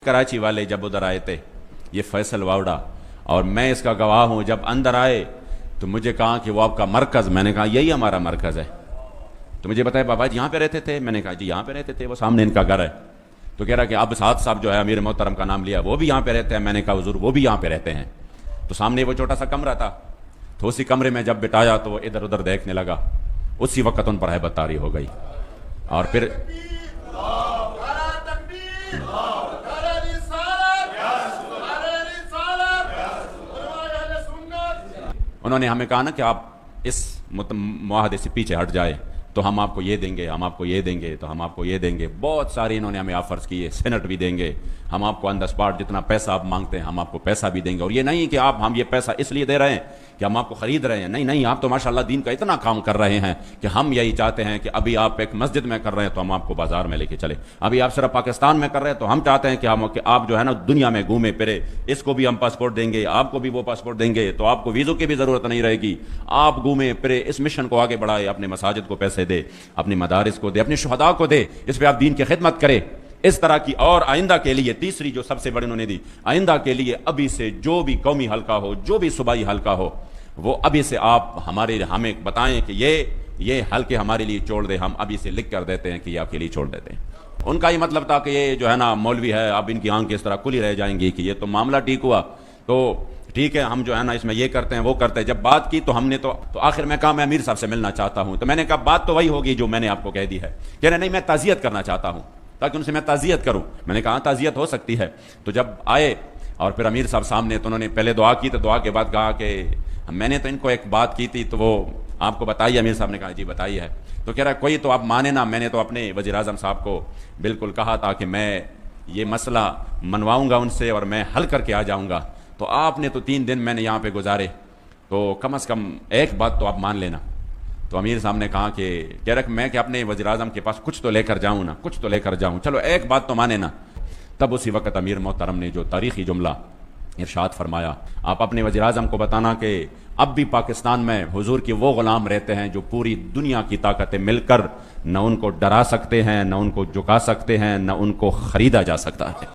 کراچی والے جب ادھر آئے تھے، یہ فیصل واوڈا، اور میں اس کا گواہ ہوں، جب اندر آئے تو مجھے کہا کہ وہ آپ کا مرکز، میں نے کہا یہی ہمارا مرکز ہے۔ تو مجھے بتایا بابا جی یہاں پہ رہتے تھے؟ میں نے کہا جی یہاں پہ رہتے تھے، وہ سامنے ان کا گھر ہے۔ تو کہہ رہا کہ اب سعد صاحب جو ہے امیر محترم کا نام لیا، وہ بھی یہاں پہ رہتے ہیں؟ میں نے کہا حضور وہ بھی یہاں پہ رہتے ہیں۔ تو سامنے وہ چھوٹا سا کمرہ تھا، تو اسی کمرے میں جب بٹایا تو وہ ادھر ادھر دیکھنے لگا، اسی وقت ان پر ہیبت طاری ہو گئی۔ اور پھر انہوں نے ہمیں کہا نا کہ آپ اس معاہدے سے پیچھے ہٹ جائے تو ہم آپ کو یہ دیں گے، ہم آپ کو یہ دیں گے، تو ہم آپ کو یہ دیں گے۔ بہت سارے انہوں نے ہمیں آفرز کیے، سینٹ بھی دیں گے، ہم آپ کو آن دا اسپاٹ جتنا پیسہ آپ مانگتے ہیں ہم آپ کو پیسہ بھی دیں گے۔ اور یہ نہیں کہ ہم یہ پیسہ اس لیے دے رہے ہیں کہ ہم آپ کو خرید رہے ہیں، نہیں، آپ تو ماشاءاللہ دین کا اتنا کام کر رہے ہیں کہ ہم یہی چاہتے ہیں کہ ابھی آپ ایک مسجد میں کر رہے ہیں تو ہم آپ کو بازار میں لے کے چلے، ابھی آپ صرف پاکستان میں کر رہے ہیں تو ہم چاہتے ہیں کہ آپ جو ہے نا دنیا میں گھومے پھرے، اس کو بھی ہم پاسپورٹ دیں گے، آپ کو بھی وہ پاسپورٹ دیں گے، تو آپ کو ویزوں کی بھی ضرورت نہیں رہے گی، آپ گھومے پھرے، اس مشن کو آگے بڑھائے، اپنے مساجد کو پیسے دے، اپنی مدارس کو دے، اپنے شہداء کو دے، اس پہ آپ دین کی خدمت کرے۔ اس طرح کی اور آئندہ کے لیے تیسری جو سب سے بڑی انہوں نے دی، آئندہ کے لیے ابھی سے جو بھی قومی حلقہ ہو، جو بھی صوبائی حلقہ ہو، وہ ابھی سے آپ ہمیں بتائیں کہ یہ حلقے ہمارے لیے چھوڑ دیں، ہم ابھی سے لکھ کر دیتے ہیں کہ یہ آپ کے لیے چھوڑ دیتے ہیں۔ ان کا یہ مطلب تھا کہ یہ جو ہے نا مولوی ہے، اب ان کی آنکھیں اس طرح کھلی رہ جائیں گی کہ یہ تو معاملہ ٹھیک ہوا تو ٹھیک ہے، ہم جو ہے نا اس میں یہ کرتے ہیں وہ کرتے ہیں۔ جب بات کی تو ہم نے تو آخر میں کہا میں امیر صاحب سے ملنا چاہتا ہوں، تو میں نے کہا بات تو وہی ہوگی جو میں نے آپ کو کہہ دی ہے۔ کہہ رہے نہیں میں تعزیت کرنا چاہتا ہوں، تاکہ ان سے میں تعزیت کروں۔ میں نے کہا تعزیت ہو سکتی ہے۔ تو جب آئے اور پھر امیر صاحب سامنے، تو انہوں نے پہلے دعا کی، تو دعا کے بعد کہا کہ میں نے تو ان کو ایک بات کی تھی تو وہ آپ کو بتائی۔ امیر صاحب نے کہا جی بتائی ہے۔ تو کہہ رہا کوئی تو آپ مانے نا، میں نے تو اپنے وزیر اعظم صاحب کو بالکل کہا تھا کہ میں یہ مسئلہ منواؤں گا ان سے اور میں حل کر کے آ جاؤں گا، تو آپ نے تو 3 دن میں نے یہاں پہ گزارے، تو کم از کم ایک بات تو آپ مان لینا۔ تو امیر صاحب نے کہا کہ کہہ رہا کہ میں کہ اپنے وزیر اعظم کے پاس کچھ تو لے کر جاؤں نا، کچھ تو لے کر جاؤں، چلو ایک بات تو مانے نا۔ تب اسی وقت امیر محترم نے جو تاریخی جملہ ارشاد فرمایا، آپ اپنے وزیر اعظم کو بتانا کہ اب بھی پاکستان میں حضور کے وہ غلام رہتے ہیں جو پوری دنیا کی طاقتیں مل کر نہ ان کو ڈرا سکتے ہیں، نہ ان کو جھکا سکتے ہیں، نہ ان کو خریدا جا سکتا ہے۔